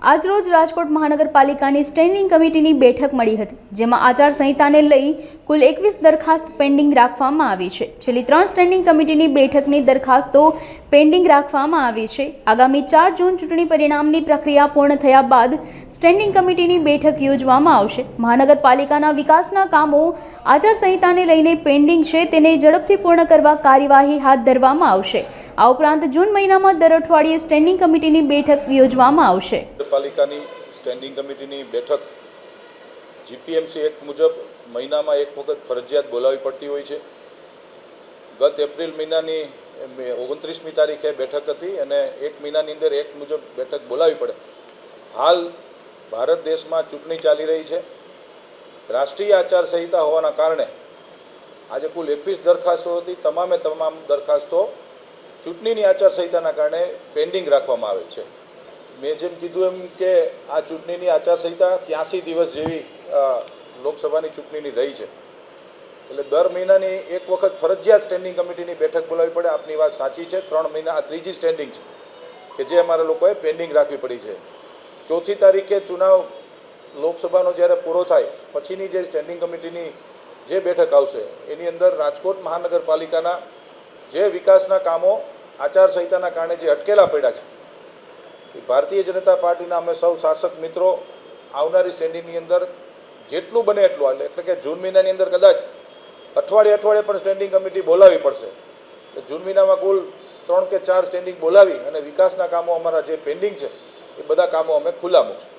આજરોજ રાજકોટ મહાનગરપાલિકાની સ્ટેન્ડિંગ કમિટીની બેઠક મળી હતી, જેમાં આચારસંહિતાને લઈ કુલ 21 દરખાસ્ત પેન્ડિંગ રાખવામાં આવી છે। છેલ્લી 3 સ્ટેન્ડિંગ કમિટીની બેઠકની દરખાસ્તો પેન્ડિંગ રાખવામાં આવી છે। આગામી 4 જૂન ચૂંટણી પરિણામની પ્રક્રિયા પૂર્ણ થયા બાદ સ્ટેન્ડિંગ કમિટીની બેઠક યોજવામાં આવશે। મહાનગરપાલિકાના વિકાસના કામો આચારસંહિતાને લઈને પેન્ડિંગ છે તેને ઝડપથી પૂર્ણ કરવા કાર્યવાહી હાથ ધરવામાં આવશે। આ ઉપરાંત જૂન મહિનામાં દર અઠવાડિયે સ્ટેન્ડિંગ કમિટીની બેઠક યોજવામાં આવશે। પાલિકાની સ્ટેન્ડિંગ કમિટીની બેઠક જીપીએમસી એક્ટ મુજબ મહિનામાં એક વખત ફરજિયાત બોલાવવી પડતી હોય છે। ગત એપ્રિલ મહિનાની 29મી તારીખે બેઠક હતી અને એક મહિનાની અંદર એક્ટ મુજબ બેઠક બોલાવવી પડે। હાલ ભારત દેશમાં ચૂંટણી ચાલી રહી છે। રાષ્ટ્રીય આચારસંહિતા હોવાના કારણે આજે કુલ 21 દરખાસ્તો હતી। તમામ દરખાસ્તો ચૂંટણીની આચારસંહિતાના કારણે પેન્ડિંગ રાખવામાં આવે છે। મેં જેમ કીધું એમ કે આ ચૂંટણીની આચારસંહિતા 83 દિવસ જેવી લોકસભાની ચૂંટણીની રહી છે, એટલે દર મહિનાની એક વખત ફરજિયાત સ્ટેન્ડિંગ કમિટીની બેઠક બોલાવવી પડે। આપની વાત સાચી છે, 3 મહિના આ ત્રીજી સ્ટેન્ડિંગ છે કે જે અમારા લોકોએ પેન્ડિંગ રાખવી પડી છે। 4મી તારીખે ચુનાવ લોકસભાનો જ્યારે પૂરો થાય પછીની જે સ્ટેન્ડિંગ કમિટીની જે બેઠક આવશે એની અંદર રાજકોટ મહાનગરપાલિકાના જે વિકાસના કામો આચારસંહિતાના કારણે જે અટકેલા પડ્યા છે, ભારતીય જનતા પાર્ટીના અમે સૌ શાસક મિત્રો આવનારી સ્ટેન્ડિંગની અંદર જેટલું બને એટલું, એટલે કે જૂન મહિનાની અંદર કદાચ અઠવાડિયે પણ સ્ટેન્ડિંગ કમિટી બોલાવવી પડશે। જૂન મહિનામાં કુલ 3 કે 4 સ્ટેન્ડિંગ બોલાવી અને વિકાસના કામો અમારા જે પેન્ડિંગ છે એ બધા કામો અમે ખુલ્લા મૂકશું।